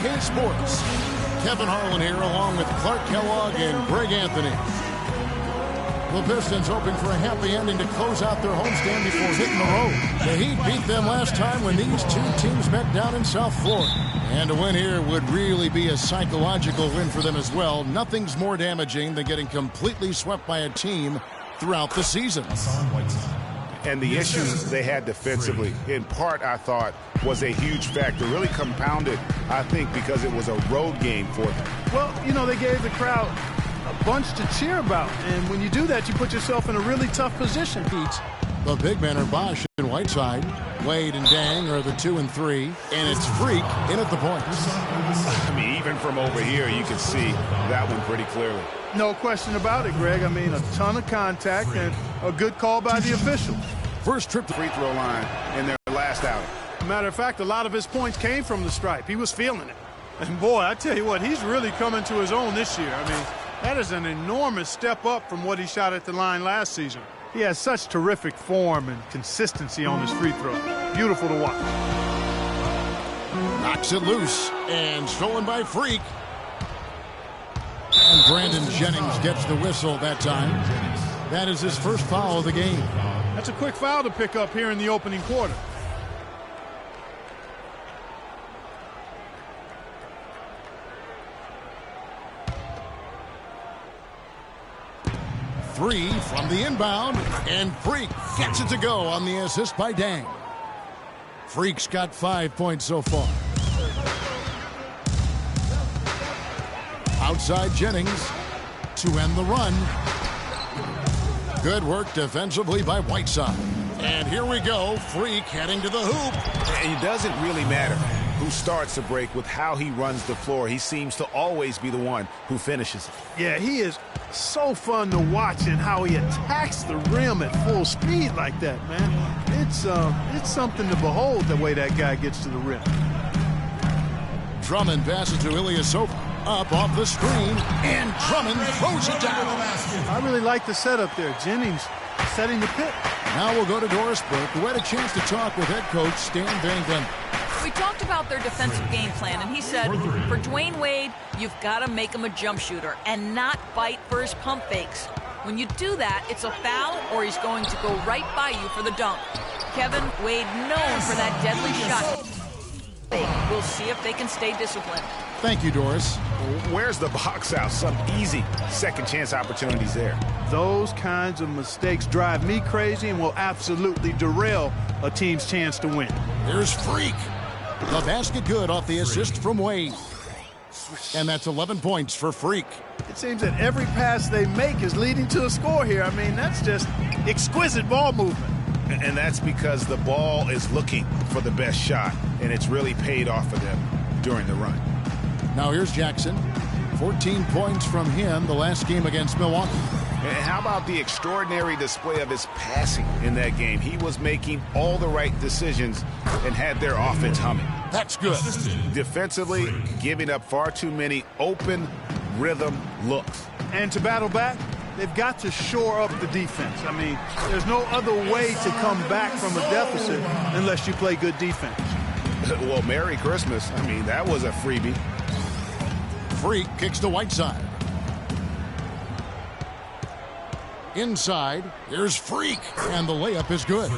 2K Sports. Kevin Harlan here along with Clark Kellogg and Greg Anthony. The Pistons hoping for a happy ending to close out their homestand before hitting the road. The Heat beat them last time when these two teams met down in South Florida. And a win here would really be a psychological win for them as well. Nothing's more damaging than getting completely swept by a team throughout the season. And the issues they had defensively, in part, I thought, was a huge factor. Really compounded, I think, because it was a road game for them. Well, you know, they gave the crowd a bunch to cheer about. And when you do that, you put yourself in a really tough position, Pete. The big men are Bosch and Whiteside. Wade and Dang are the 2 and 3. And it's Freak in at the point. I mean, even from over here, you can see that one pretty clearly. No question about it, Greg. I mean, a ton of contact and a good call by the official. First trip to free throw line in their last outing. Matter of fact, a lot of his points came from the stripe. He was feeling it. And boy, I tell you what, he's really coming to his own this year. I mean, that is an enormous step up from what he shot at the line last season. He has such terrific form and consistency on his free throws. Beautiful to watch. Knocks it loose and stolen by Freak. And Brandon Jennings gets the whistle that time. That is his first foul of the game. That's a quick foul to pick up here in the opening quarter. Three from the inbound, and Freak gets it to go on the assist by Dang. Freak's got 5 points so far. Outside Jennings to end the run. Good work defensively by Whiteside. And here we go, Freak heading to the hoop. And it doesn't really matter who starts the break with how he runs the floor. He seems to always be the one who finishes it. Yeah, he is so fun to watch and how he attacks the rim at full speed like that, man. It's something to behold the way that guy gets to the rim. Drummond passes to Ilyasova. Up off the screen, and Drummond throws it down. I really like the setup there. Jennings setting the pick. Now we'll go to Doris Burke, who had a chance to talk with head coach Stan Van Gundy. We talked about their defensive game plan, and he said, for Dwayne Wade, you've got to make him a jump shooter and not fight for his pump fakes. When you do that, it's a foul or he's going to go right by you for the dunk. Kevin Wade known for that deadly shot. We'll see if they can stay disciplined. Thank you, Doris. Where's the box out? Some easy second chance opportunities there. Those kinds of mistakes drive me crazy and will absolutely derail a team's chance to win. Here's Freak. The basket good off the assist from Wade. And that's 11 points for Freak. It seems that every pass they make is leading to a score here. I mean, that's just exquisite ball movement. And that's because the ball is looking for the best shot, and it's really paid off for them during the run. Now here's Jackson. 14 points from him the last game against Milwaukee. And how about the extraordinary display of his passing in that game? He was making all the right decisions and had their offense humming. That's good. Defensively, giving up far too many open rhythm looks. And to battle back, they've got to shore up the defense. I mean, there's no other way to come back from a deficit unless you play good defense. Well, Merry Christmas. I mean, that was a freebie. Freak kicks to Whiteside. Inside, here's Freak, and the layup is good.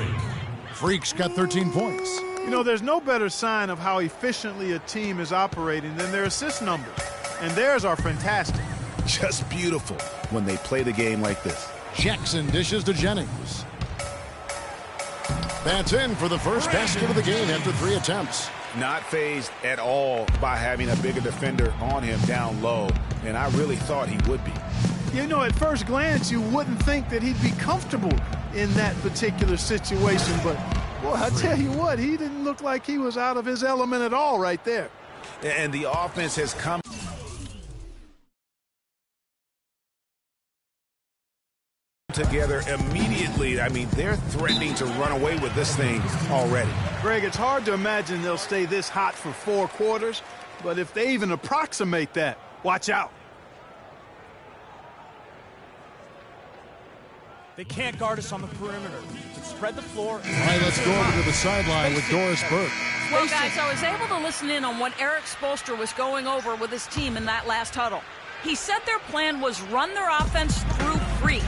Freak's got 13 points. You know, there's no better sign of how efficiently a team is operating than their assist numbers. And theirs are fantastic. Just beautiful when they play the game like this. Jackson dishes to Jennings. That's in for the first basket of the game after 3 attempts. Not fazed at all by having a bigger defender on him down low, and I really thought he would be. You know, at first glance, you wouldn't think that he'd be comfortable in that particular situation, but, boy, I tell you what, he didn't look like he was out of his element at all right there. And the offense has come together immediately. I mean, they're threatening to run away with this thing already. Greg, it's hard to imagine they'll stay this hot for 4 quarters, but if they even approximate that, watch out. They can't guard us on the perimeter. Spread the floor. All right, let's go over to the sideline with Doris Burke. Well, guys, I was able to listen in on what Eric Spoelstra was going over with his team in that last huddle. He said their plan was run their offense through Freak.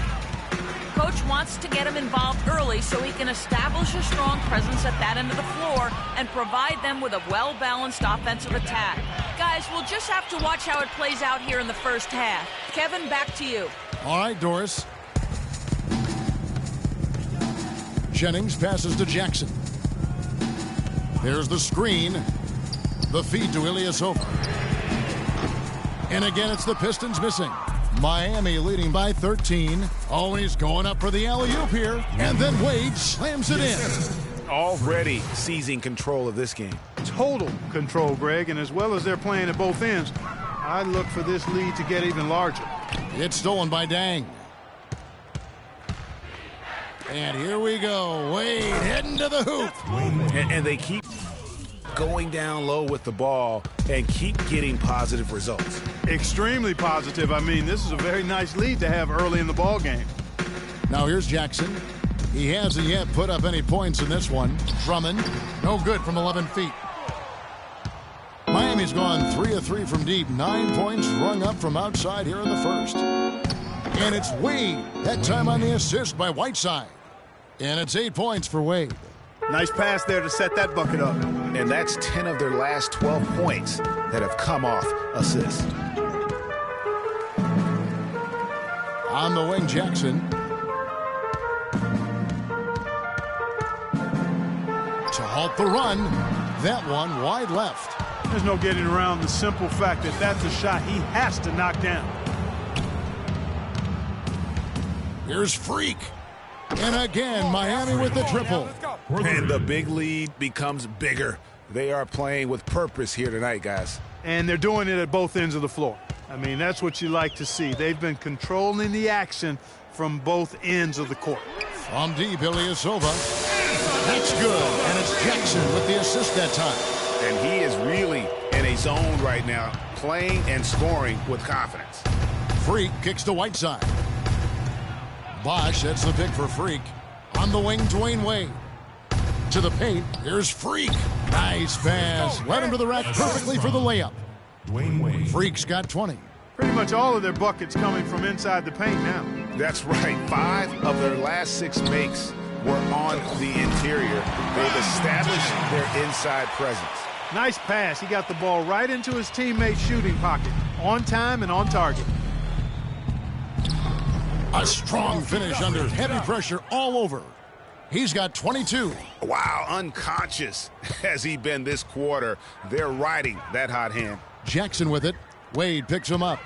Coach wants to get him involved early so he can establish a strong presence at that end of the floor and provide them with a well-balanced offensive attack. Guys, we'll just have to watch how it plays out here in the first half. Kevin, back to you. All right, Doris. Jennings passes to Jackson. There's the screen. The feed to Ilyasova. And again, it's the Pistons missing. Miami leading by 13. Oh, he's going up for the alley-oop here. And then Wade slams it in. Already seizing control of this game. Total control, Greg, and as well as they're playing at both ends, I look for this lead to get even larger. It's stolen by Dang. And here we go. Wade heading to the hoop. And they keep going down low with the ball and keep getting positive results. Extremely positive. I mean, this is a very nice lead to have early in the ball game. Now here's Jackson. He hasn't yet put up any points in this one. Drummond, no good from 11 feet. Miami's gone 3 of 3 from deep. 9 points rung up from outside here in the first. And it's Wade, that time on the assist by Whiteside. And it's 8 points for Wade. Nice pass there to set that bucket up. And that's 10 of their last 12 points that have come off assists. On the wing, Jackson. To halt the run. That one wide left. There's no getting around the simple fact that that's a shot he has to knock down. Here's Freak. And again, Miami with the triple. And the big lead becomes bigger. They are playing with purpose here tonight, guys. And they're doing it at both ends of the floor. I mean, that's what you like to see. They've been controlling the action from both ends of the court. From deep, Ilyasova. That's good. And it's Jackson with the assist that time. And he is really in a zone right now, playing and scoring with confidence. Freak kicks to Whiteside. Bosch, that's the pick for Freak. On the wing, Dwayne Wade. To the paint, here's Freak. Nice pass. Led him to the rack perfectly for the layup. Dwayne Wade. Freak's got 20. Pretty much all of their buckets coming from inside the paint now. That's right. 5 of their last 6 makes were on the interior. They've established their inside presence. Nice pass. He got the ball right into his teammate's shooting pocket. On time and on target. A strong finish under heavy pressure all over. He's got 22. Wow, unconscious has he been this quarter. They're riding that hot hand. Jackson with it. Wade picks him up.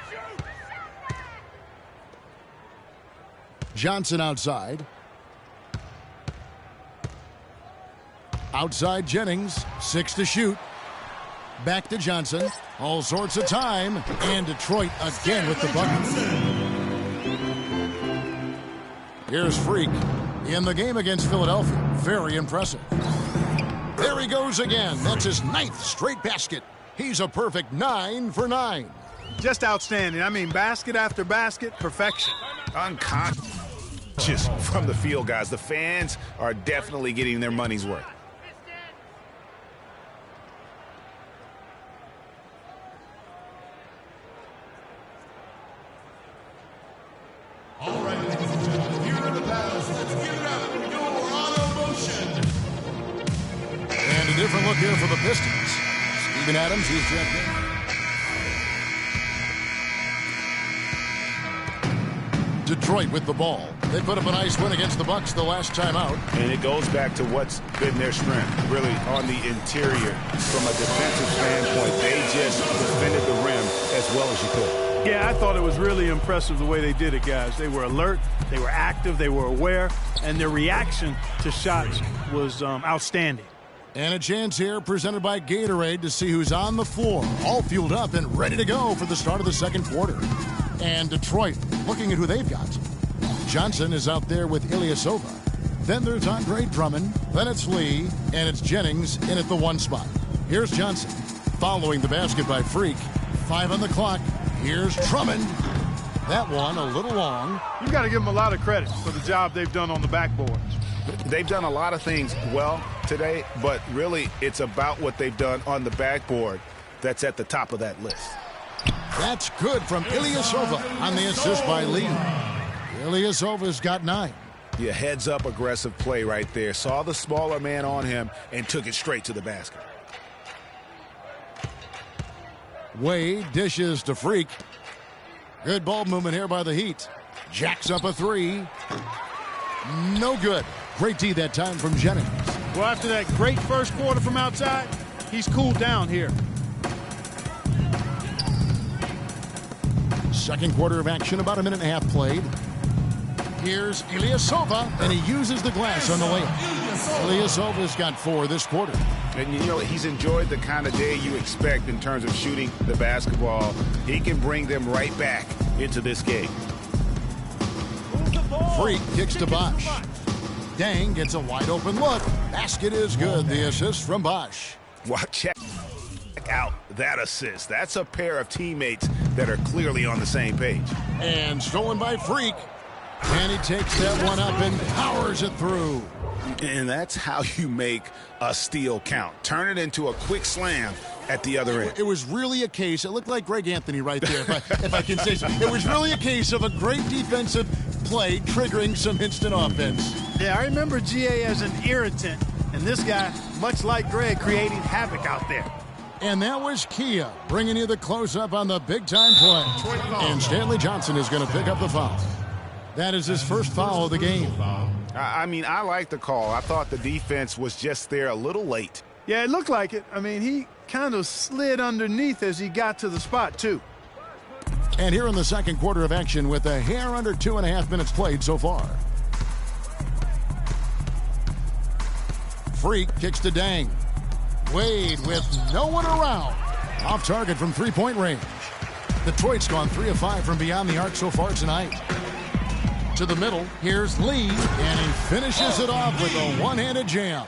Johnson outside. Outside Jennings. 6 to shoot. Back to Johnson. All sorts of time. And Detroit again with the bucket. Here's Freak. In the game against Philadelphia. Very impressive. There he goes again. That's his 9th straight basket. He's a perfect 9 for 9. Just outstanding. I mean, basket after basket, perfection. Unconscious from the field, guys. The fans are definitely getting their money's worth. All right, ladies and gentlemen, here are the battles. Let's give it up. We go on motion. And a different look here for the Pistons. Steven Adams, he's checked in. Detroit with the ball. They put up a nice win against the Bucks the last time out. And it goes back to what's been their strength, really, on the interior. From a defensive standpoint, they just defended the rim as well as you could. Yeah, I thought it was really impressive the way they did it, guys. They were alert, they were active, they were aware, and their reaction to shots was outstanding. And a chance here presented by Gatorade to see who's on the floor, all fueled up and ready to go for the start of the second quarter. And Detroit, looking at who they've got. Johnson is out there with Ilyasova. Then there's Andre Drummond. Then it's Lee. And it's Jennings in at the 1 spot. Here's Johnson. Following the basket by Freak. 5 on the clock. Here's Drummond. That one a little long. You got to give them a lot of credit for the job they've done on the backboards. They've done a lot of things well today, but really it's about what they've done on the backboard that's at the top of that list. That's good from Ilyasova on the assist by Lee. Ilyasova's got 9. Yeah, heads-up aggressive play right there. Saw the smaller man on him and took it straight to the basket. Wade dishes to Freak. Good ball movement here by the Heat. Jacks up a 3. No good. Great D that time from Jennings. Well, after that great first quarter from outside, he's cooled down here. Second quarter of action, about a minute and a half played. Here's Ilyasova, and he uses the glass on the layup. Ilyasova's got 4 this quarter. And, you know, he's enjoyed the kind of day you expect in terms of shooting the basketball. He can bring them right back into this game. Freak kicks to Bosch. Dang gets a wide open look. Basket is good. The assist from Bosch. Watch out that assist. That's a pair of teammates that are clearly on the same page. And stolen by Freak. And he takes that one up and powers it through. And that's how you make a steal count. Turn it into a quick slam at the other end. It was really a case. It looked like Greg Anthony right there, if I can say so. It was really a case of a great defensive play triggering some instant offense. Yeah, I remember GA as an irritant, and this guy, much like Greg, creating havoc out there. And that was Kia bringing you the close-up on the big-time play. And Stanley Johnson is going to pick up the foul. That is his first foul of the game. I mean, I like the call. I thought the defense was just there a little late. Yeah, it looked like it. I mean, he kind of slid underneath as he got to the spot, too. And here in the second quarter of action with a hair under 2.5 minutes played so far. Freak kicks to Dang. Wade with no one around. Off target from three-point range. Detroit's gone 3 of 5 from beyond the arc so far tonight. To the middle, here's Lee, and he finishes it off with a one-handed jam.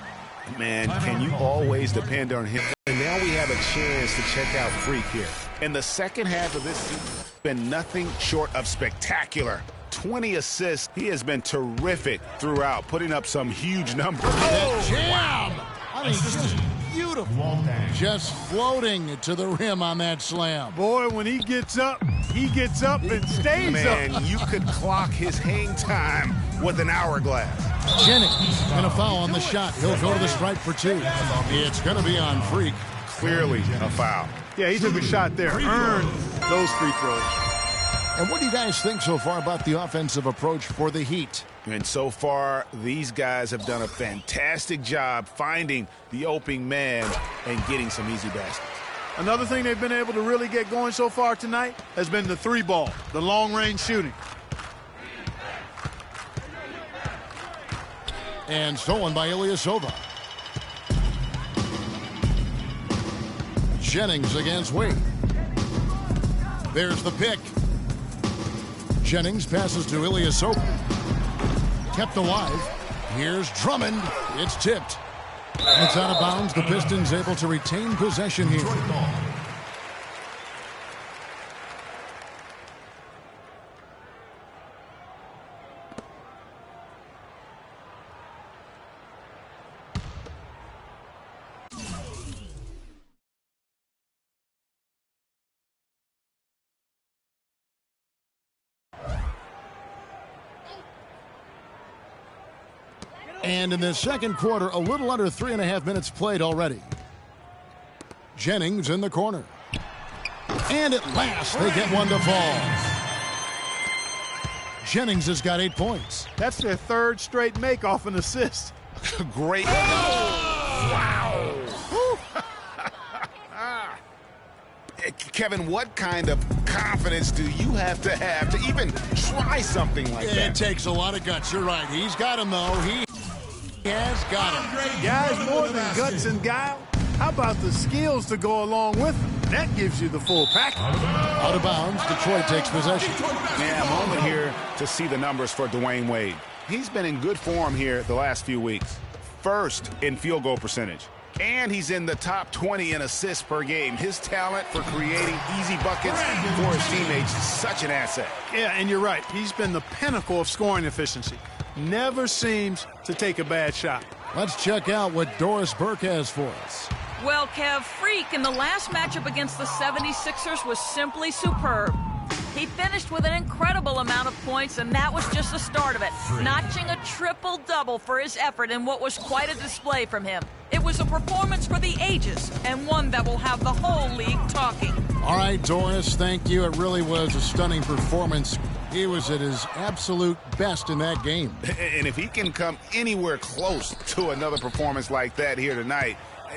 Man, can you always depend on him? And now we have a chance to check out Freak here. In the second half of this season, been nothing short of spectacular. 20 assists. He has been terrific throughout, putting up some huge numbers. That jam! I mean, just beautiful. Just floating to the rim on that slam. Boy, when he gets up and stays Man, up. you could clock his hang time with an hourglass. Jennings going to foul on the shot. He'll go to the stripe for 2. It's going to be on Freak. Clearly a foul. Yeah, he took a shot there. Earned those free throws. And what do you guys think so far about the offensive approach for the Heat? And so far, these guys have done a fantastic job finding the open man and getting some easy baskets. Another thing they've been able to really get going so far tonight has been the 3-ball, the long-range shooting. And stolen by Ilyasova. Jennings against Wade. There's the pick. Jennings passes to Ilyasova. Kept alive. Here's Drummond. It's tipped. It's out of bounds. The Pistons able to retain possession here. And in the second quarter, a little under 3.5 minutes played already. Jennings in the corner. And at last, they get one to fall. Jennings has got 8 points. That's their 3rd straight make off an assist. Great. Wow. Kevin, what kind of confidence do you have to even try something like that? It takes a lot of guts. You're right. He's got him, though. He has got him. Guys, more than guts and guile, how about the skills to go along with them? That gives you the full package. Out of bounds, Detroit takes possession. Man, a moment here to see the numbers for Dwayne Wade. He's been in good form here the last few weeks. First in field goal percentage. And he's in the top 20 in assists per game. His talent for creating easy buckets for his teammates is such an asset. Yeah, and you're right. He's been the pinnacle of scoring efficiency. Never seems to take a bad shot. Let's check out what Doris Burke has for us. Well, Kev, Freak in the last matchup against the 76ers was simply superb. He finished with an incredible amount of points, and that was just the start of it, notching a triple-double for his effort in what was quite a display from him. It was a performance for the ages, and one that will have the whole league talking. All right, Doris, thank you. It really was a stunning performance. He was at his absolute best in that game. And if he can come anywhere close to another performance like that here tonight,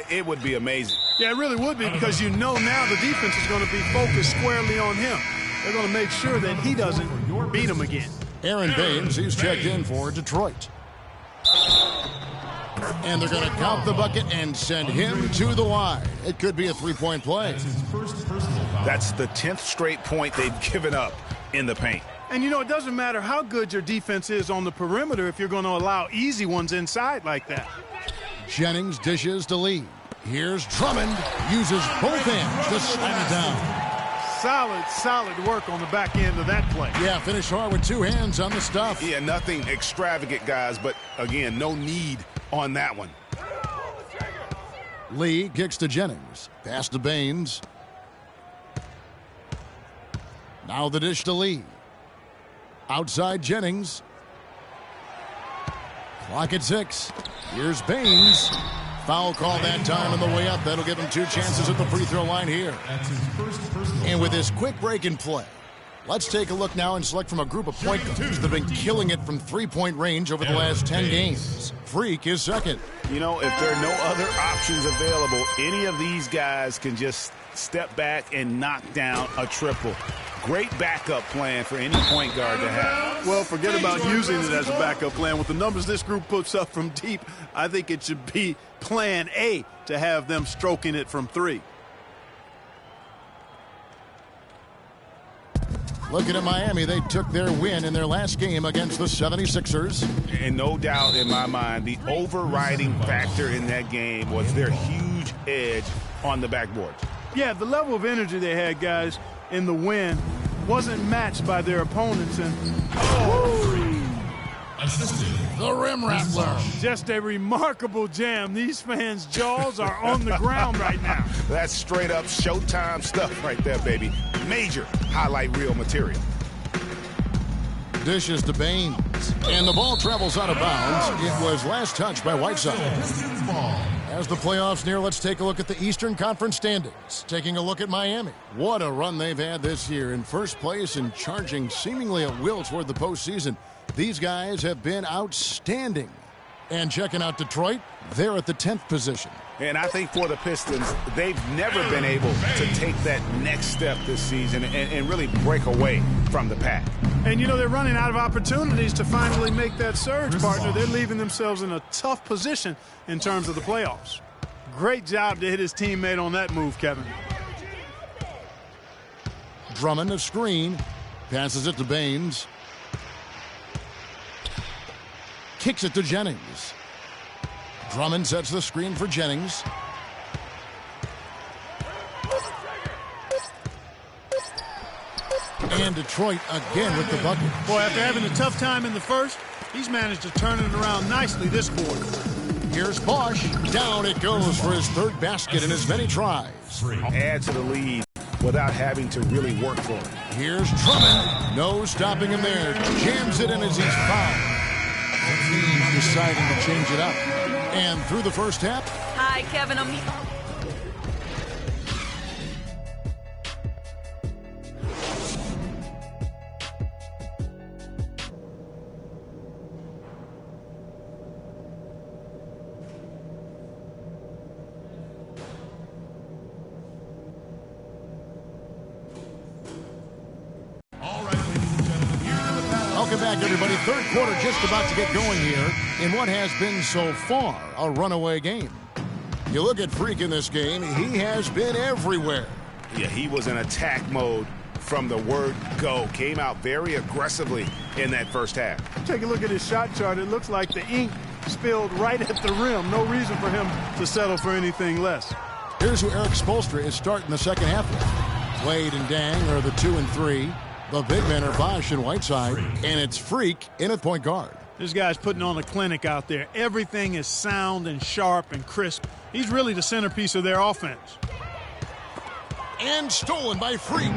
it would be amazing. Yeah, it really would be, because you know now the defense is going to be focused squarely on him. They're going to make sure that he doesn't beat him again. Aaron Baines, he's checked in for Detroit. And they're going to count the bucket and send him to the line. It could be a three-point play. That's the 10th straight point they've given up in the paint. And, you know, it doesn't matter how good your defense is on the perimeter if you're going to allow easy ones inside like that. Jennings dishes to Lee. Here's Drummond. Uses both hands to slam it down. Solid work on the back end of that play. Yeah, finish hard with two hands on the stuff. Yeah, nothing extravagant, guys, but, again, no need on that one. Lee kicks to Jennings. Pass to Baines. Now the dish to Lee. Outside Jennings. Clock at 6. Here's Baines. Foul call that time on the way up. That'll give him two chances at the free throw line here. And with this quick break in play, let's take a look now and select from a group of point guards that have been killing it from three-point range over the last 10 games. Freak is second. You know, if there are no other options available, any of these guys can just step back and knock down a triple. Great backup plan for any point guard to have. Well, forget about using it as a backup plan. With the numbers this group puts up from deep, I think it should be plan A to have them stroking it from 3. Looking at Miami, they took their win in their last game against the 76ers. And no doubt in my mind, the overriding factor in that game was their huge edge on the backboard. Yeah, the level of energy they had, guys, in the win wasn't matched by their opponents. And The rim rattler. Just a remarkable jam. These fans' jaws are on the ground right now. That's straight up Showtime stuff right there, baby. Major highlight reel material. Dishes to Baines. And the ball travels out of bounds. It was last touched by Whiteside. As the playoffs near, let's take a look at the Eastern Conference standings. Taking a look at Miami. What a run they've had this year. In first place and charging seemingly at will toward the postseason. These guys have been outstanding. And checking out Detroit, they're at the 10th position. And I think for the Pistons, they've never been able to take that next step this season and really break away from the pack. And, you know, they're running out of opportunities to finally make that surge, partner. They're leaving themselves in a tough position in terms of the playoffs. Great job to hit his teammate on that move, Kevin. Drummond a screen. Passes it to Baines. Kicks it to Jennings. Drummond sets the screen for Jennings. And Detroit again with the bucket. Boy, after having a tough time in the first, he's managed to turn it around nicely this quarter. Here's Bosch. Down it goes for his third basket in as many tries. Add to the lead without having to really work for it. Here's Drummond. No stopping him there. Jams it in as he's fouled. The team deciding to change it up. And through the first half. Hi, Kevin. Welcome back, everybody. Third quarter just about to get going here in what has been so far a runaway game. You look at Freak in this game, he has been everywhere. Yeah, he was in attack mode from the word go. Came out very aggressively in that first half. Take a look at his shot chart. It looks like the ink spilled right at the rim. No reason for him to settle for anything less. Here's who Eric Spoelstra is starting the second half with. Wade and Dang are the 2 and 3. The big men are Bosch and Whiteside, and it's Freak in at point guard. This guy's putting on a clinic out there. Everything is sound and sharp and crisp. He's really the centerpiece of their offense. And stolen by Freak.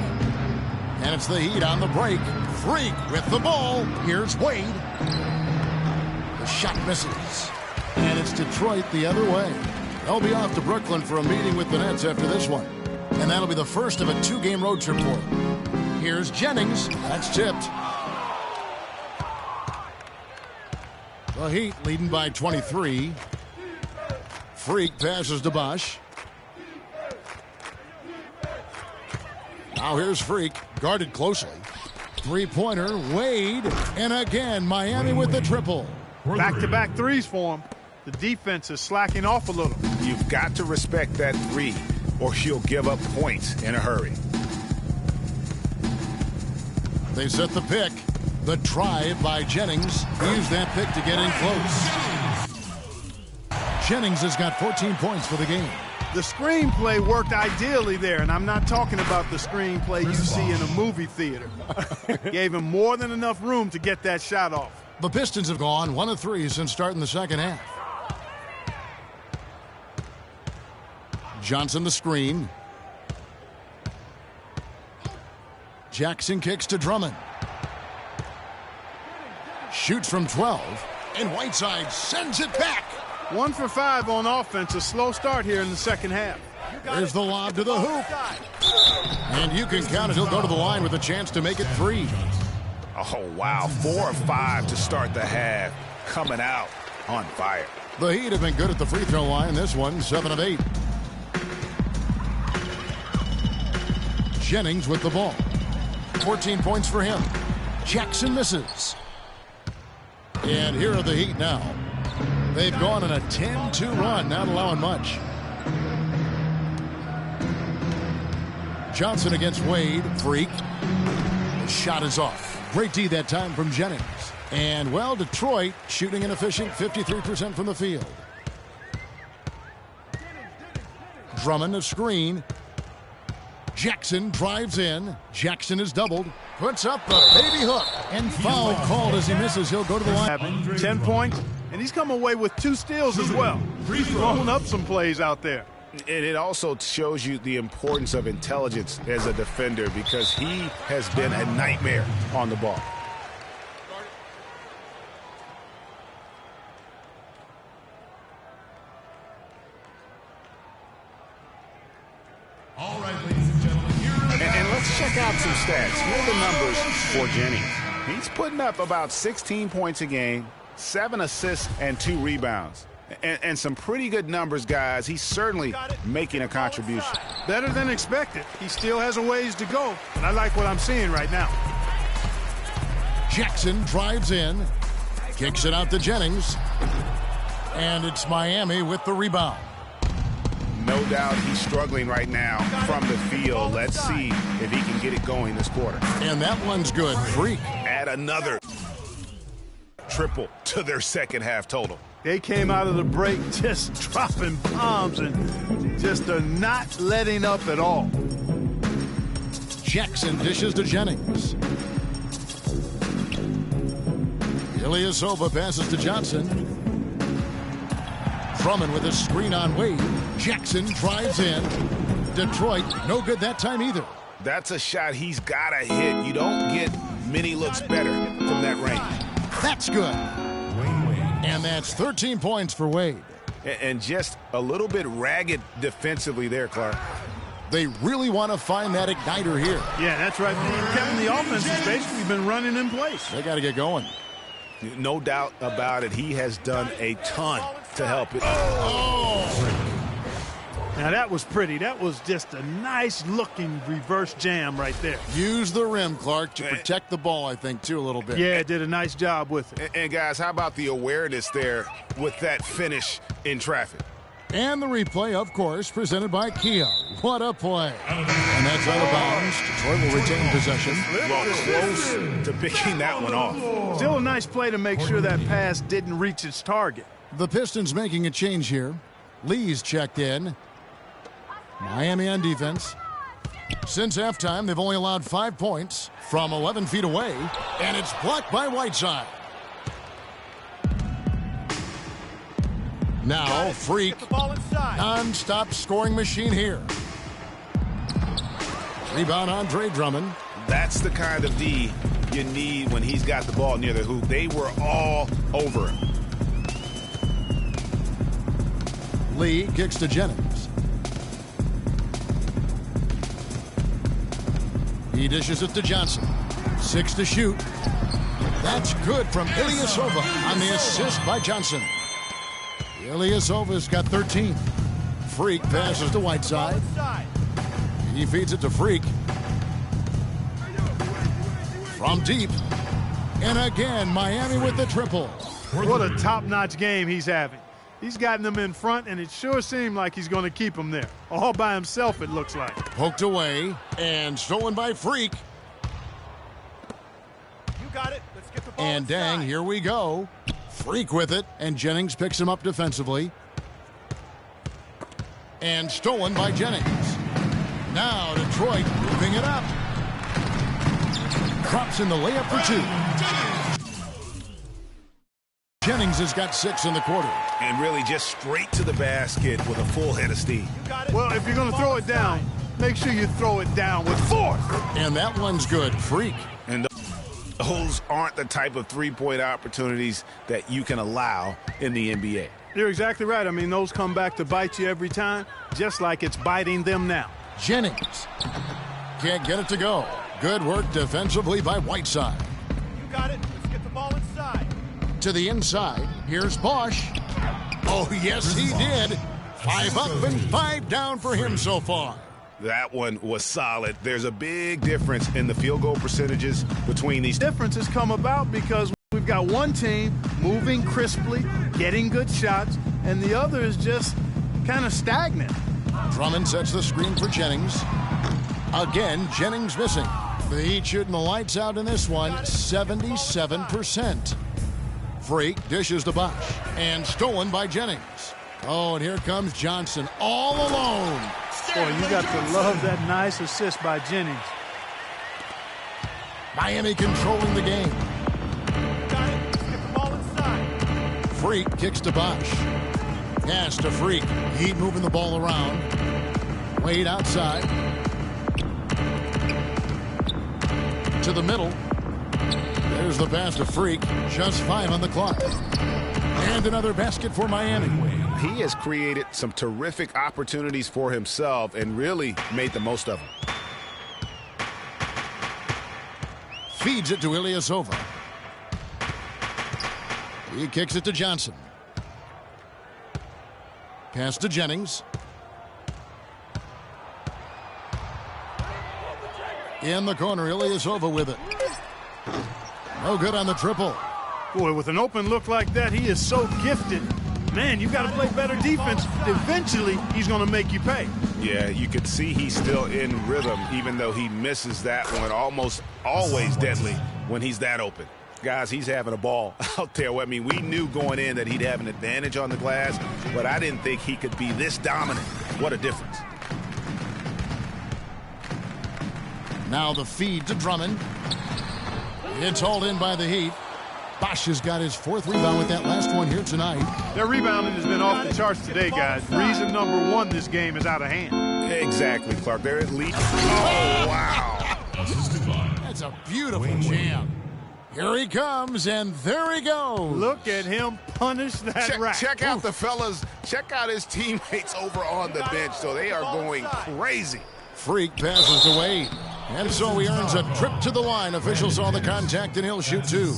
And it's the Heat on the break. Freak with the ball. Here's Wade. The shot misses. And it's Detroit the other way. They'll be off to Brooklyn for a meeting with the Nets after this one. And that'll be the first of a 2-game road trip for them. Here's Jennings. That's tipped. The Heat leading by 23. Freak passes to Bosch. Now here's Freak, guarded closely. Three-pointer, Wade, and again, Miami with the triple. Back-to-back threes for him. The defense is slacking off a little. You've got to respect that three, or you'll give up points in a hurry. They set the pick. The drive by Jennings. Use that pick to get in close. Jennings has got 14 points for the game. The screenplay worked ideally there, and I'm not talking about the screenplay you see in a movie theater. Gave him more than enough room to get that shot off. The Pistons have gone 1 of 3 since starting the second half. Johnson the screen. Jackson kicks to Drummond. Shoots from 12, and Whiteside sends it back. 1 for 5 on offense. A slow start here in the second half. There's the lob to the hoop. And you can count it. He'll go to the line with a chance to make it 3. Oh, wow. 4 of 5 to start the half. Coming out on fire. The Heat have been good at the free throw line. This one, 7 of 8. Jennings with the ball. 14 points for him. Jackson misses. And here are the Heat now. They've gone on a 10-2 run, not allowing much. Johnson against Wade. Freak. The shot is off. Great D that time from Jennings. And, well, Detroit shooting an efficient 53% from the field. Drummond a screen. Jackson drives in. Jackson is doubled. Puts up the baby hook. And foul called as he misses. He'll go to the line. 10 points, and he's come away with 2 steals as well. He's thrown up some plays out there. And it also shows you the importance of intelligence as a defender, because he has been a nightmare on the ball. All right, ladies and gentlemen, and let's check out some stats. Here are the numbers for Jennings. He's putting up about 16 points a game, 7 assists, and 2 rebounds. And some pretty good numbers, guys. He's certainly making a contribution. Better than expected. He still has a ways to go, and I like what I'm seeing right now. Jackson drives in, kicks it out to Jennings, and it's Miami with the rebound. No doubt he's struggling right now from the field. Let's see if he can get it going this quarter. And that one's good. Freak. Add another triple to their second half total. They came out of the break just dropping bombs and just not letting up at all. Jackson dishes to Jennings. Ilyasova passes to Johnson. Drummond with a screen on Wade. Jackson drives in. Detroit, no good that time either. That's a shot he's got to hit. You don't get many looks better from that range. That's good. And that's 13 points for Wade. And just a little bit ragged defensively there, Clark. They really want to find that igniter here. Yeah, that's right. Kevin, the offense has basically been running in place. They got to get going. No doubt about it. He has done a ton to help it. Oh! Now, that was pretty. That was just a nice-looking reverse jam right there. Use the rim, Clark, to protect the ball, I think, too, a little bit. Yeah, did a nice job with it. And guys, how about the awareness there with that finish in traffic? And the replay, of course, presented by Kia. What a play. And that's out of bounds. Detroit will retain possession. Well, close to picking that one off. Still a nice play to make sure that pass didn't reach its target. The Pistons making a change here. Lee's checked in. Miami on defense. Since halftime, they've only allowed 5 points from 11 feet away, and it's blocked by Whiteside. Now, Freak, non-stop scoring machine here. Rebound, Andre Drummond. That's the kind of D you need when he's got the ball near the hoop. They were all over him. Lee kicks to Jennings. He dishes it to Johnson. 6 to shoot. That's good from Ilyasova on the assist by Johnson. Ilyasova's got 13. Freak passes to Whiteside. He feeds it to Freak. From deep. And again, Miami with the triple. What a top-notch game he's having. He's gotten them in front, and it sure seemed like he's going to keep them there. All by himself, it looks like. Poked away and stolen by Freak. You got it. Let's get the ball And dang, inside. here we go. Freak with it, and Jennings picks him up defensively. And stolen by Jennings. Now Detroit moving it up. Drops in the layup for 2. Jennings has got 6 in the quarter. And really just straight to the basket with a full head of steam. Well, if you're going to throw it down, make sure you throw it down with force. And that one's good. Freak. And those aren't the type of three-point opportunities that you can allow in the NBA. You're exactly right. I mean, those come back to bite you every time, just like it's biting them now. Jennings can't get it to go. Good work defensively by Whiteside. You got it. Let's get the ball inside. To the inside, here's Bosch. Oh, yes, he did. 5 up and 5 down for him so far. That one was solid. There's a big difference in the field goal percentages between these. Difference has come about because we've got one team moving crisply, getting good shots, and the other is just kind of stagnant. Drummond sets the screen for Jennings. Again, Jennings missing. The Heat shooting the lights out in this one, 77%. Freak dishes to Bosch, and stolen by Jennings. Oh, and here comes Johnson all alone. Boy, you got to love that nice assist by Jennings. Miami controlling the game. Got it. Let's get the ball inside. Freak kicks to Bosch. Pass to Freak. Heat moving the ball around. Wade outside. To the middle. There's the pass to Freak. Just 5 on the clock. And another basket for Miami. He has created some terrific opportunities for himself and really made the most of them. Feeds it to Ilyasova. He kicks it to Johnson. Pass to Jennings. In the corner, Ilyasova with it. No good on the triple. Boy, with an open look like that, he is so gifted. Man, you got to play better defense. Eventually, he's going to make you pay. Yeah, you could see he's still in rhythm, even though he misses that one. Almost always deadly when he's that open. Guys, he's having a ball out there. I mean, we knew going in that he'd have an advantage on the glass, but I didn't think he could be this dominant. What a difference. Now the feed to Drummond. It's hauled in by the Heat. Bosch has got his 4th rebound with that last one here tonight. Their rebounding has been off the charts today, guys. Reason number 1, this game is out of hand. Exactly, Clark. They're at least. Oh, wow. That's a beautiful jam. Here he comes, and there he goes. Look at him punish that rack. Check out the fellas. Check out his teammates over on the bench. So they are going crazy. Freak passes to Wade. And so he earns a trip to the line. Officials saw the contact, and he'll shoot 2.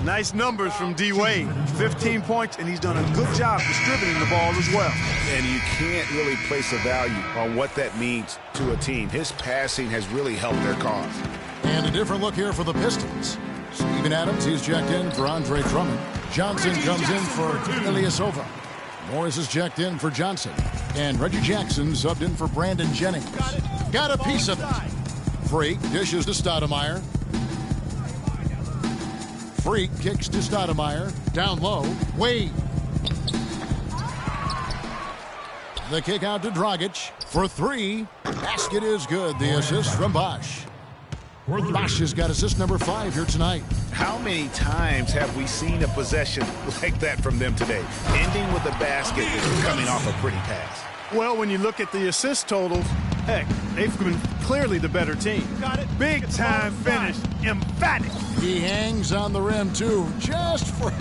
Nice numbers from D. Wade. 15 points, and he's done a good job distributing the ball as well. And you can't really place a value on what that means to a team. His passing has really helped their cause. And a different look here for the Pistons. Steven Adams, he's checked in for Andre Drummond. Johnson comes in for Ilyasova. Morris is checked in for Johnson. And Reggie Jackson subbed in for Brandon Jennings. Got a piece of it. Freak dishes to Stoudemire. Freak kicks to Stoudemire. Down low. Wade The kick out to Dragic for three. Basket is good. The assist from Bosch. Bosch has got assist number 5 here tonight. How many times have we seen a possession like that from them today? Ending with a basket coming off a pretty pass. Well, when you look at the assist totals, heck, they've been clearly the better team. Got it. Big time finish. Emphatic. He hangs on the rim, too, just for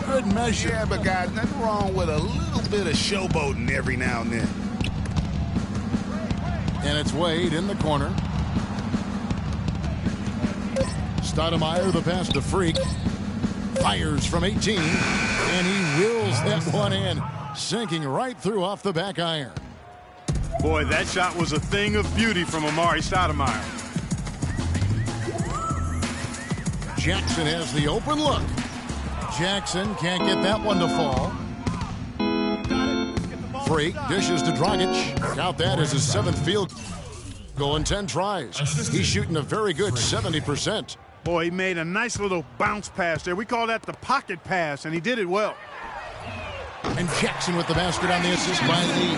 good measure. Yeah, but guys, nothing wrong with a little bit of showboating every now and then. And it's Wade in the corner. Stoudemire, the pass to Freak. Fires from 18, and he wills that one in, sinking right through off the back iron. Boy, that shot was a thing of beauty from Amari Stoudemire. Jackson has the open look. Jackson can't get that one to fall. Freak dishes to Dragic. Count that as his 7th field goal in 10 tries. He's shooting a very good 70%. Boy, he made a nice little bounce pass there. We call that the pocket pass, and he did it well. And Jackson with the basket on the assist by Lee.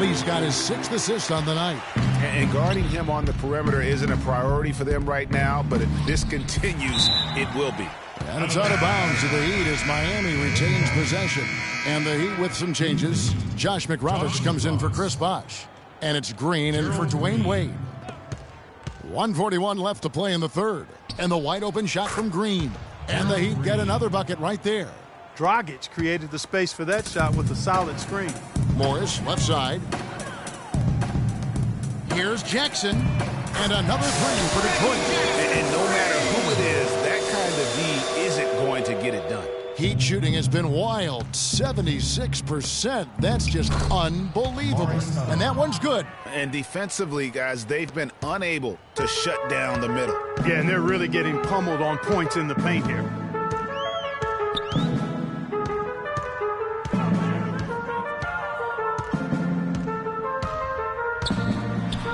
Lee's got his 6th assist on the night. And guarding him on the perimeter isn't a priority for them right now, but if this continues, it will be. And it's out of bounds to the Heat as Miami retains possession. And the Heat with some changes. Josh McRoberts comes in for Chris Bosh. And it's Green in for Dwayne Wade. 1:41 left to play in the third. And the wide open shot from Green. And the Heat get another bucket right there. Dragic created the space for that shot with a solid screen. Morris, left side. Here's Jackson. And another three for Detroit. And no matter who it is, that kind of D isn't going to get it done. Heat shooting has been wild, 76%. That's just unbelievable. And that one's good. And defensively, guys, they've been unable to shut down the middle. Yeah, and they're really getting pummeled on points in the paint here.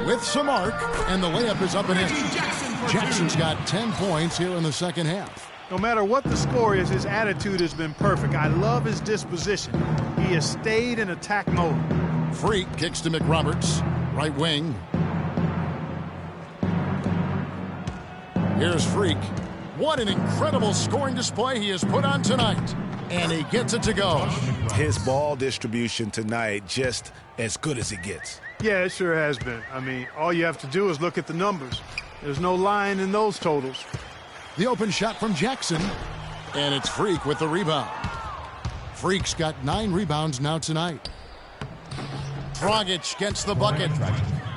With some arc, and the layup is up and in. Jackson's got 10 points here in the second half. No matter what the score is, his attitude has been perfect. I love his disposition. He has stayed in attack mode. Freak kicks to McRoberts, right wing. Here's Freak. What an incredible scoring display he has put on tonight. And he gets it to go. His ball distribution tonight just as good as it gets. Yeah, it sure has been. I mean, all you have to do is look at the numbers. There's no lying in those totals. The open shot from Jackson. And it's Freak with the rebound. Freak's got 9 rebounds now tonight. Dragic gets the bucket.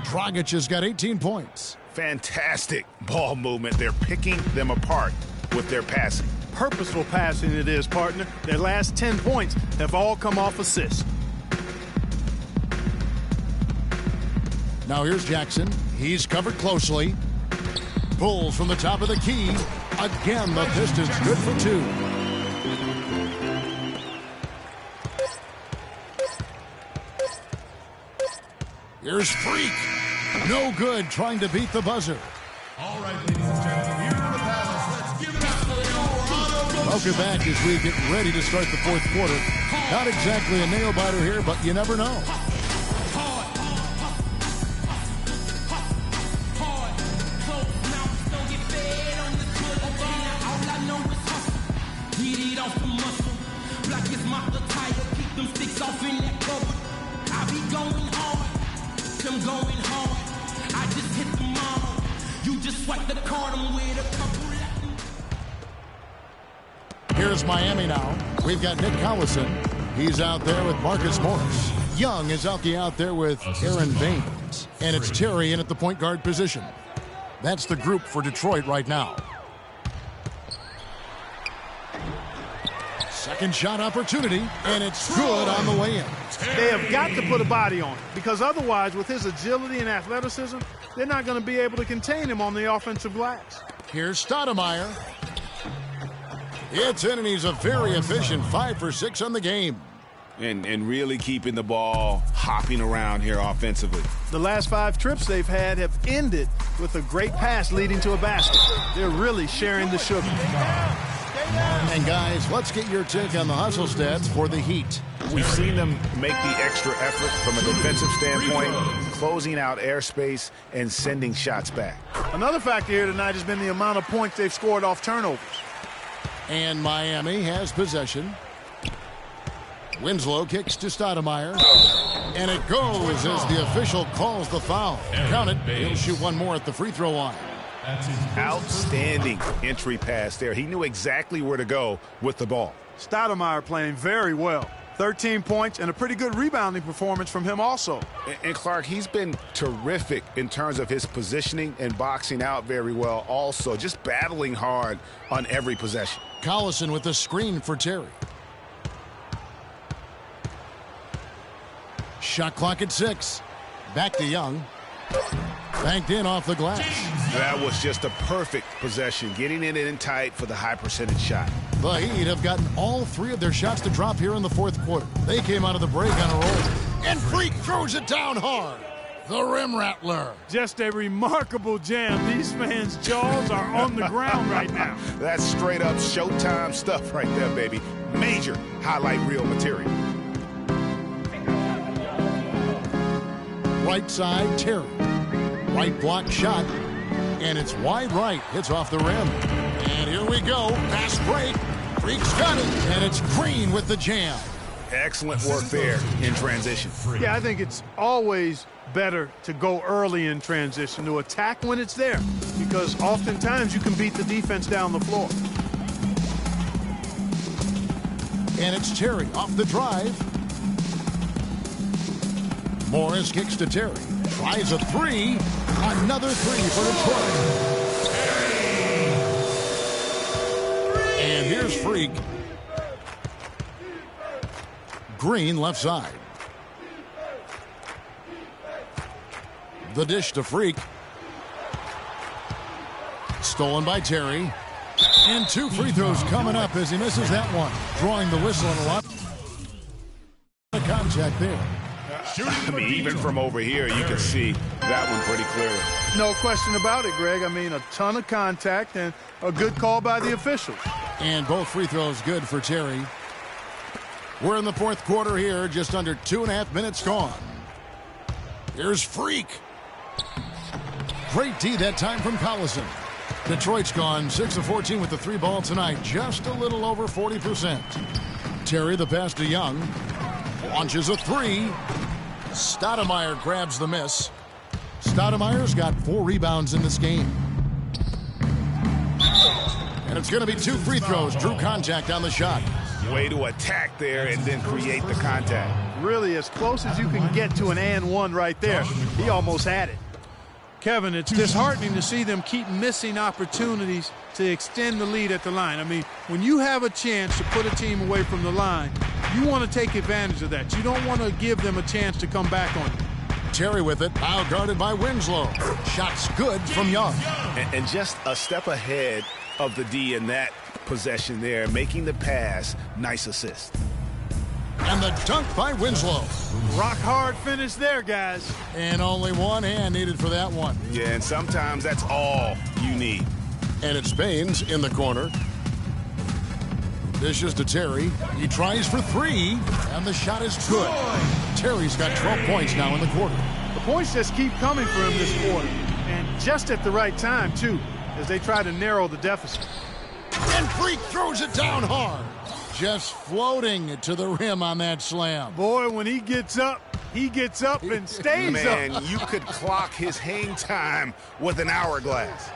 Dragic has got 18 points. Fantastic ball movement. They're picking them apart with their passing. Purposeful passing it is, partner. Their last 10 points have all come off assists. Now here's Jackson. He's covered closely. Pulls from the top of the key. Again, the Pistons good for 2. Here's Freak. No good trying to beat the buzzer. All right, ladies and gentlemen, here in the Palace, let's give it up for your Welcome back as we get ready to start the fourth quarter. Not exactly a nail-biter here, but you never know. Here's Miami now. We've got Nick Collison. He's out there with Marcus Morris. Young is out there with Aaron Baines. And it's Terry in at the point guard position. That's the group for Detroit right now. Second shot opportunity, and it's good on the way in. They have got to put a body on it, because otherwise, with his agility and athleticism, they're not going to be able to contain him on the offensive glass. Here's Stoudemire. It's in, and he's a very efficient 5 for 6 on the game. And really keeping the ball hopping around here offensively. The last 5 trips they've had have ended with a great pass leading to a basket. They're really sharing the sugar. And guys, let's get your take on the hustle stats for the Heat. We've seen them make the extra effort from a defensive standpoint, closing out airspace and sending shots back. Another factor here tonight has been the amount of points they've scored off turnovers. And Miami has possession. Winslow kicks to Stoudemire. And it goes as the official calls the foul. Count it. He'll shoot one more at the free throw line. Outstanding entry pass there. He knew exactly where to go with the ball. Stoudemire playing very well. 13 points and a pretty good rebounding performance from him also. And Clark, he's been terrific in terms of his positioning and boxing out very well also. Just battling hard on every possession. Collison with the screen for Terry. Shot clock at 6. Back to Young. Banked in off the glass. That was just a perfect possession, getting it in tight for the high percentage shot. The Heat have gotten all 3 of their shots to drop here in the fourth quarter. They came out of the break on a roll. And Freak throws it down hard. The rim rattler. Just a remarkable jam. These fans' jaws are on the ground right now. That's straight up Showtime stuff right there, baby. Major highlight reel material. Right side, Terry. Right block shot. And it's wide right. Hits off the rim. And here we go. Fast break. Freak's got it. And it's Green with the jam. Excellent work there in transition. Yeah, I think it's always better to go early in transition, to attack when it's there, because oftentimes you can beat the defense down the floor. And it's Terry off the drive. Morris kicks to Terry. Tries a 3. Another 3 for Detroit. And here's Freak. Green left side. The dish to Freak. Stolen by Terry. And 2 free throws coming up as he misses that one. Drawing the whistle and a lot of contact there. I mean, even from over here, you can see that one pretty clearly. No question about it, Greg. I mean, a ton of contact and a good call by the officials. And both free throws good for Terry. We're in the fourth quarter here, just under 2.5 minutes gone. Here's Freak. Great D that time from Collison. Detroit's gone 6 of 14 with the 3 ball tonight, just a little over 40%. Terry the pass to Young. Launches a 3. Stoudemire grabs the miss. Stoudemire's got 4 rebounds in this game. And it's going to be 2 free throws. Drew contact on the shot. Way to attack there and then create the contact. Really as close as you can get to an and one right there. He almost had it. Kevin, it's disheartening to see them keep missing opportunities to extend the lead at the line. I mean, when you have a chance to put a team away from the line, you want to take advantage of that. You don't want to give them a chance to come back on you. Terry with it, now guarded by Winslow. Shots good from Young. And just a step ahead of the D in that possession there, making the pass. Nice assist. And the dunk by Winslow. Rock hard finish there, guys. And only one hand needed for that one. Yeah, and sometimes that's all you need. And it's Baines in the corner. Dishes to Terry. He tries for 3, and the shot is good. Terry's got 12 points now in the quarter. The points just keep coming for him this quarter. And just at the right time, too, as they try to narrow the deficit. And Freak throws it down hard. Just floating to the rim on that slam. Boy, when he gets up and stays up. Man, you could clock his hang time with an hourglass.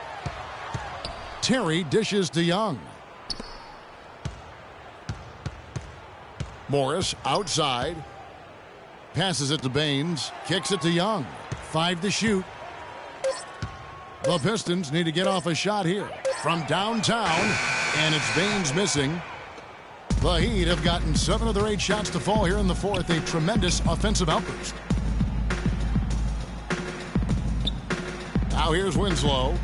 Terry dishes to Young. Morris outside. Passes it to Baines. Kicks it to Young. 5 to shoot. The Pistons need to get off a shot here from downtown. And it's Baines missing. The Heat have gotten 7 of their 8 shots to fall here in the fourth. A tremendous offensive outburst. Now here's Winslow.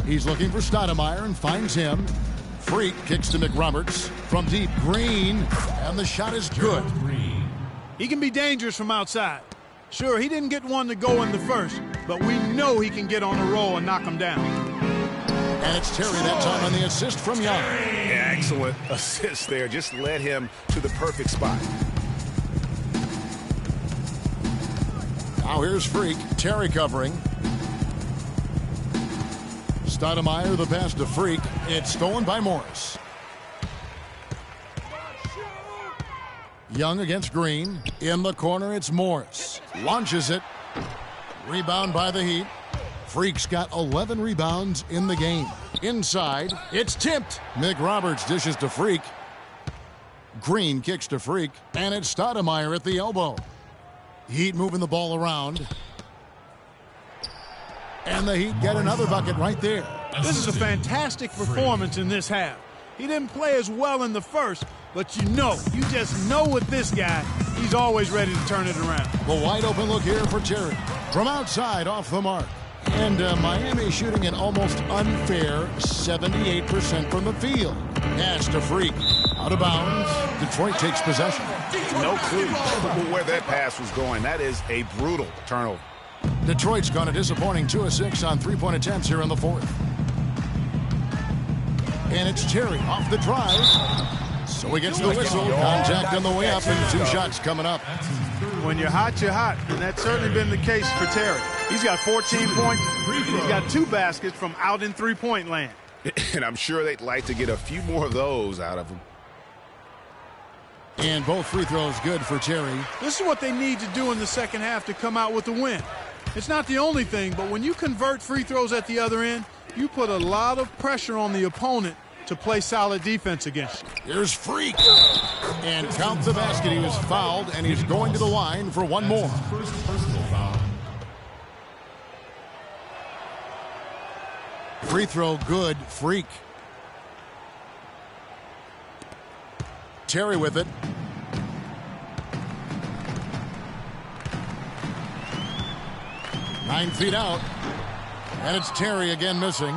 He's looking for Stoudemire and finds him. Freak kicks to McRoberts from deep. Green, and the shot is good. He can be dangerous from outside. Sure, he didn't get one to go in the first, but we know he can get on a roll and knock him down. And it's Terry that time on the assist from Young. Excellent assist there. Just led him to the perfect spot. Now here's Freak. Terry covering. Stoudemire the pass to Freak. It's stolen by Morris. Young against Green. In the corner, it's Morris. Launches it. Rebound by the Heat. Freak's got 11 rebounds in the game. Inside, it's tipped. Mick Roberts dishes to Freak. Green kicks to Freak. And it's Stoudemire at the elbow. Heat moving the ball around. And the Heat get another bucket right there. This is a fantastic performance in this half. He didn't play as well in the first, but you just know with this guy, he's always ready to turn it around. The wide open look here for Terry. From outside, off the mark. And Miami shooting an almost unfair 78% from the field. Pass to Freak. Out of bounds. Detroit takes possession. No clue where that pass was going. That is a brutal turnover. Detroit's gone a disappointing 2 of 6 on three-point attempts here in the fourth. And it's Terry off the drive. So he gets the whistle. Contact on the way up and 2 shots coming up. When you're hot, you're hot. And that's certainly been the case for Terry. He's got 14 points. He's got 2 baskets from out in three-point land. And I'm sure they'd like to get a few more of those out of him. And both free throws good for Terry. This is what they need to do in the second half to come out with a win. It's not the only thing, but when you convert free throws at the other end, you put a lot of pressure on the opponent to play solid defense against you. Here's Freak. And count the basket. He was fouled, and he's going to the line for one more. First personal foul. Free throw good. Freak. Terry with it. Nine feet out. And it's Terry again missing.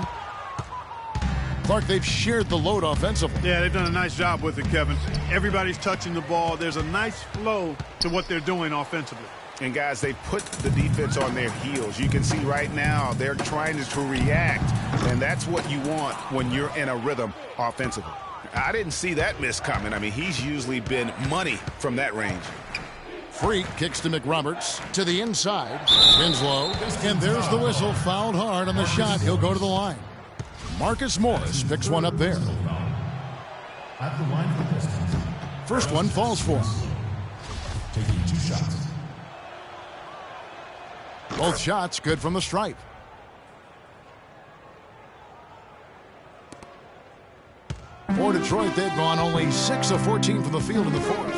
Clark, they've shared the load offensively. Yeah, they've done a nice job with it, Kevin. Everybody's touching the ball. There's a nice flow to what they're doing offensively. And, guys, they put the defense on their heels. You can see right now they're trying to react, and that's what you want when you're in a rhythm offensively. I didn't see that miss coming. I mean, he's usually been money from that range. Freak kicks to McRoberts to the inside. Winslow, and there's the whistle. Fouled hard on the shot. He'll go to the line. Marcus Morris picks one up there. At the line for the Pistons. First one falls for him. Taking 2 shots. Both shots good from the stripe. For Detroit, they've gone only 6 of 14 from the field in the fourth.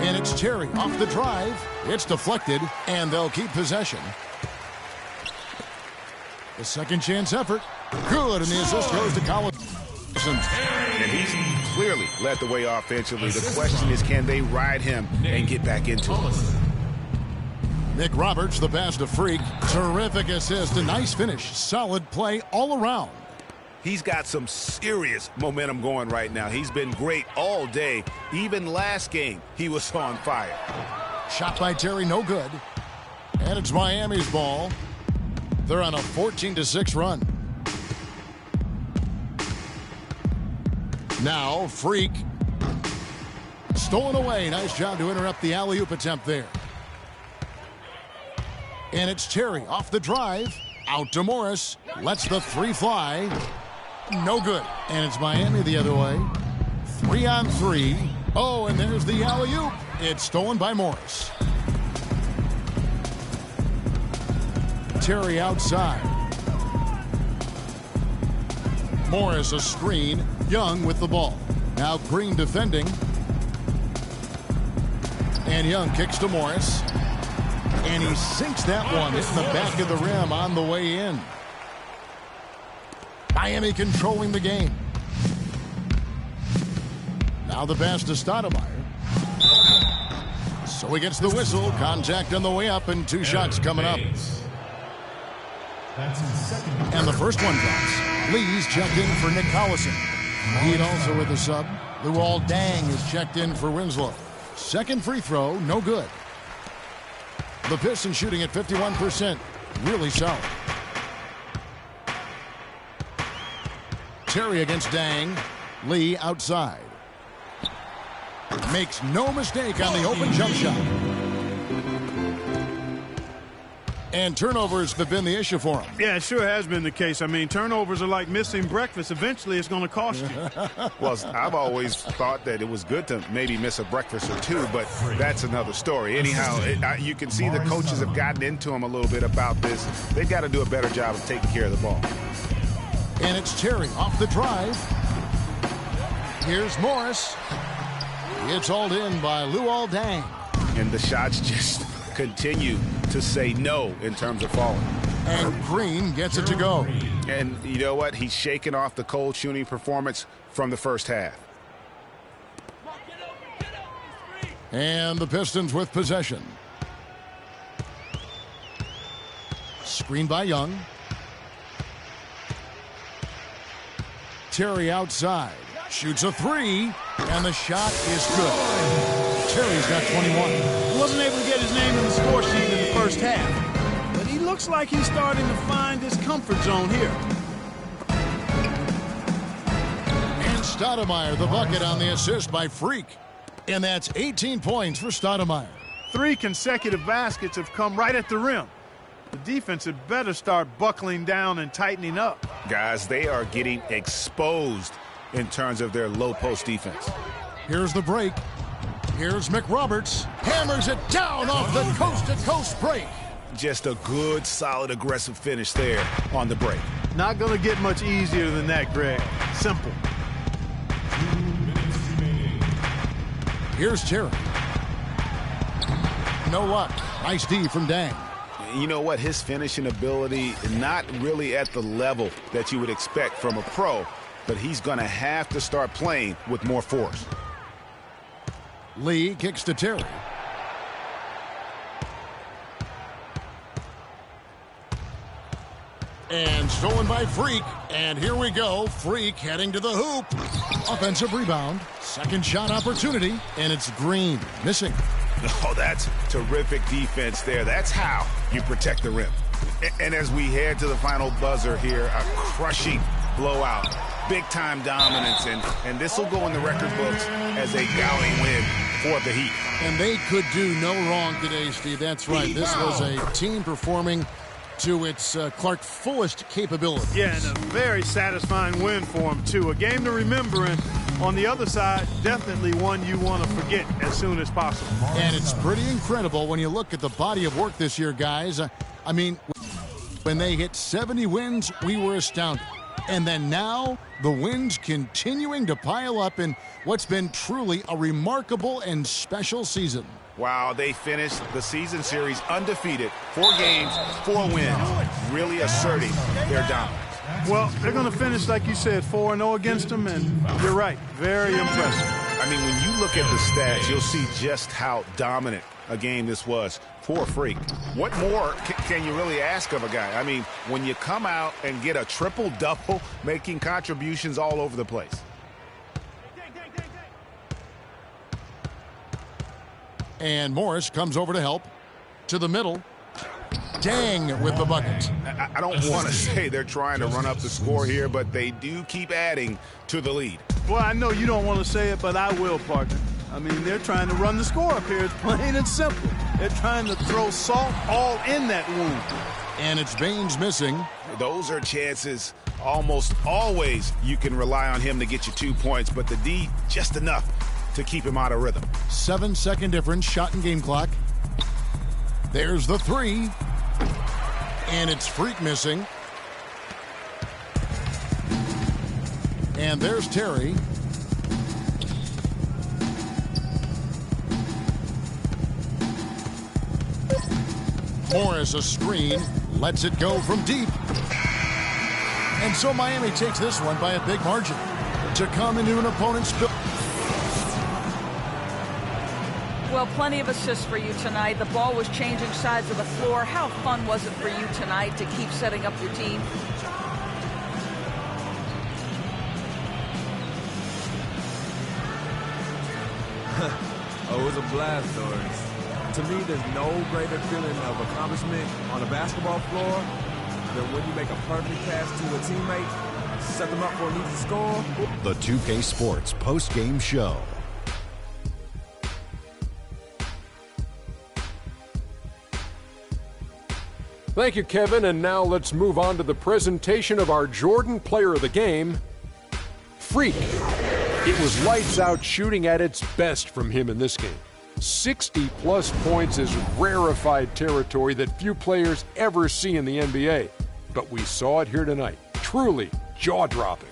And it's Terry off the drive. It's deflected, and they'll keep possession. The second chance effort. Good, and the assist goes to Collins. And he's clearly led the way offensively. The question is, can they ride him and get back into it? Mick Roberts, the pass to Freak. Terrific assist, a nice finish. Solid play all around. He's got some serious momentum going right now. He's been great all day. Even last game, he was on fire. Shot by Terry, no good. And it's Miami's ball. They're on a 14-6 run. Now, Freak. Stolen away. Nice job to interrupt the alley-oop attempt there. And it's Terry off the drive. Out to Morris. Lets the 3 fly. No good. And it's Miami the other way. 3-on-3. Oh, and there's the alley-oop. It's stolen by Morris. Terry outside. Morris a screen. Young with the ball. Now Green defending. And Young kicks to Morris. And he sinks that one. Hitting the back of the rim on the way in. Miami controlling the game. Now the pass to Stoudemire. So he gets the whistle. Contact on the way up and 2 shots coming up. That's his second. And the first one drops. Lee's checked in for Nick Collison. Heat also with the sub. Luol Deng is checked in for Winslow. Second free throw, no good. The Pistons shooting at 51%. Really solid. Terry against Dang. Lee outside. Makes no mistake on the open jump shot. And turnovers have been the issue for him. Yeah, it sure has been the case. I mean, turnovers are like missing breakfast. Eventually, it's going to cost you. Well, I've always thought that it was good to maybe miss a breakfast or two, but that's another story. Anyhow, you can see the coaches have gotten into him a little bit about this. They've got to do a better job of taking care of the ball. And it's Terry off the drive. Here's Morris. It's hauled in by Luol Deng. And the shots just continue to say no in terms of falling. And Green gets it to go. And you know what? He's shaking off the cold shooting performance from the first half. And the Pistons with possession. Screen by Young. Terry outside. Shoots a three. And the shot is good. Terry's got 21. He wasn't able to get his name in the score sheet in the first half. But he looks like he's starting to find his comfort zone here. And Stoudemire, the bucket on the assist by Freak. And that's 18 points for Stoudemire. 3 consecutive baskets have come right at the rim. The defense had better start buckling down and tightening up. Guys, they are getting exposed in terms of their low post defense. Here's the break. Here's McRoberts. Hammers it down off the coast-to-coast break. Just a good, solid, aggressive finish there on the break. Not going to get much easier than that, Greg. Simple. Here's Terry. No luck. Nice D from Dang. You know what? His finishing ability, not really at the level that you would expect from a pro, but he's going to have to start playing with more force. Lee kicks to Terry. And stolen by Freak. And here we go. Freak heading to the hoop. Offensive rebound. Second shot opportunity. And it's Green. Missing. Oh, that's terrific defense there. That's how you protect the rim. And as we head to the final buzzer here, a crushing blowout. Big-time dominance, and this will go in the record books as a galling win for the Heat. And they could do no wrong today, Steve. That's right. This was a team performing to its Clark fullest capabilities. Yeah, and a very satisfying win for him, too. A game to remember, and on the other side, definitely one you want to forget as soon as possible. And it's pretty incredible when you look at the body of work this year, guys. I mean, when they hit 70 wins, we were astounded. And then now, the wins continuing to pile up in what's been truly a remarkable and special season. Wow, they finished the season series undefeated. 4 games, 4 wins, really asserting their dominance. Well, they're going to finish, like you said, 4-0 against them, and you're right, very impressive. I mean, when you look at the stats, you'll see just how dominant a game this was for Freak. What more can you really ask of a guy? I mean, when you come out and get a triple-double, making contributions all over the place. And Morris comes over to help. To the middle. Dang with the bucket. I don't want to say they're trying to run up the score here, but they do keep adding to the lead. Well, I know you don't want to say it, but I will, partner. I mean, they're trying to run the score up here. It's plain and simple. They're trying to throw salt all in that wound. And it's Baines missing. Those are chances almost always you can rely on him to get you 2 points, but the D, just enough to keep him out of rhythm. 7-second difference, shot and game clock. There's the three. And it's Freak missing. And there's Terry. Morris a screen, lets it go from deep. And so Miami takes this one by a big margin to come into an opponent's build. Well, plenty of assists for you tonight. The ball was changing sides of the floor. How fun was it for you tonight to keep setting up your team? Oh, it was a blast, Doris. To me, there's no greater feeling of accomplishment on a basketball floor than when you make a perfect pass to a teammate set them up for an easy score. The 2K Sports post-game show. Thank you, Kevin, and now let's move on to the presentation of our Jordan Player of the Game, Freak. It was lights-out shooting at its best from him in this game. 60-plus points is rarefied territory that few players ever see in the NBA. But we saw it here tonight. Truly jaw-dropping.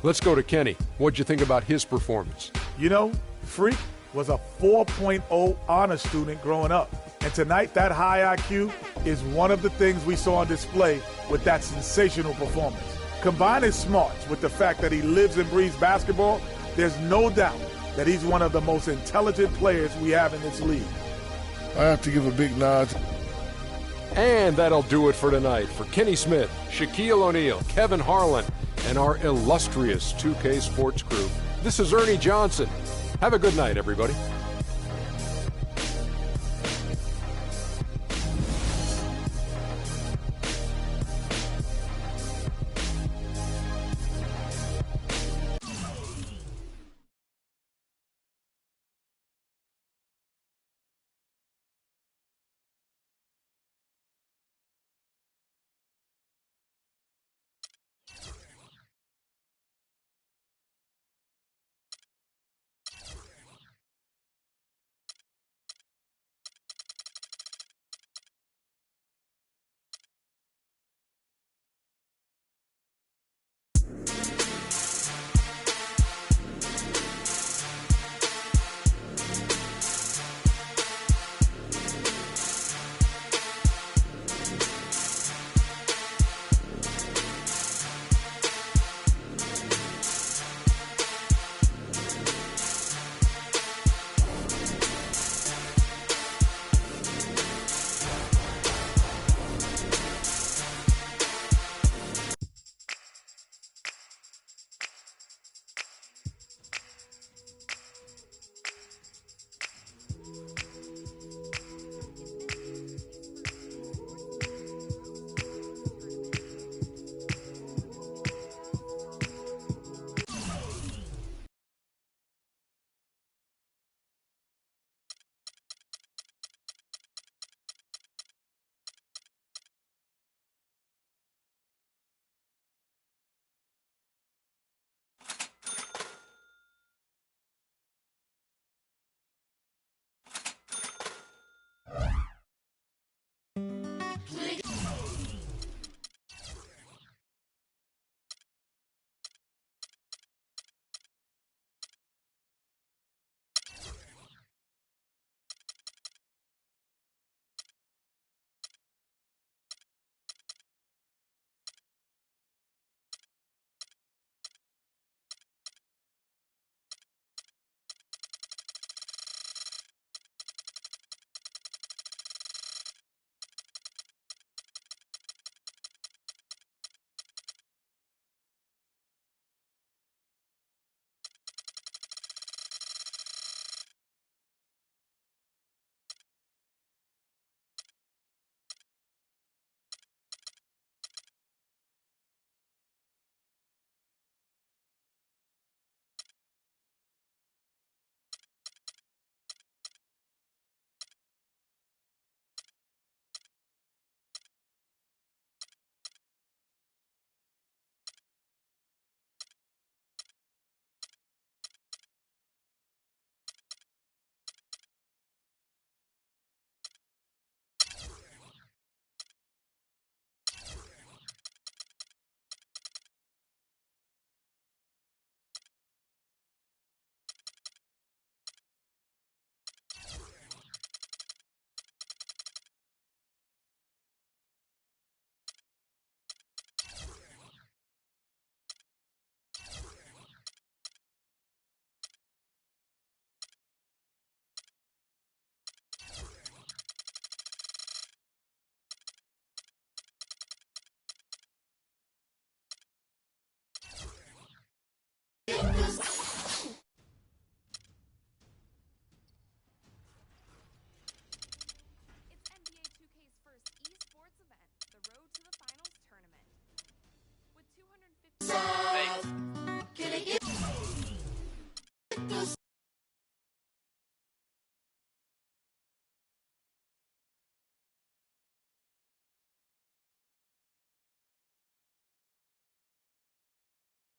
Let's go to Kenny. What'd you think about his performance? You know, Freak was a 4.0 honor student growing up. And tonight, that high IQ is one of the things we saw on display with that sensational performance. Combine his smarts with the fact that he lives and breathes basketball, there's no doubt that he's one of the most intelligent players we have in this league. I have to give a big nod. And that'll do it for tonight. For Kenny Smith, Shaquille O'Neal, Kevin Harlan, and our illustrious 2K Sports crew, this is Ernie Johnson. Have a good night, everybody.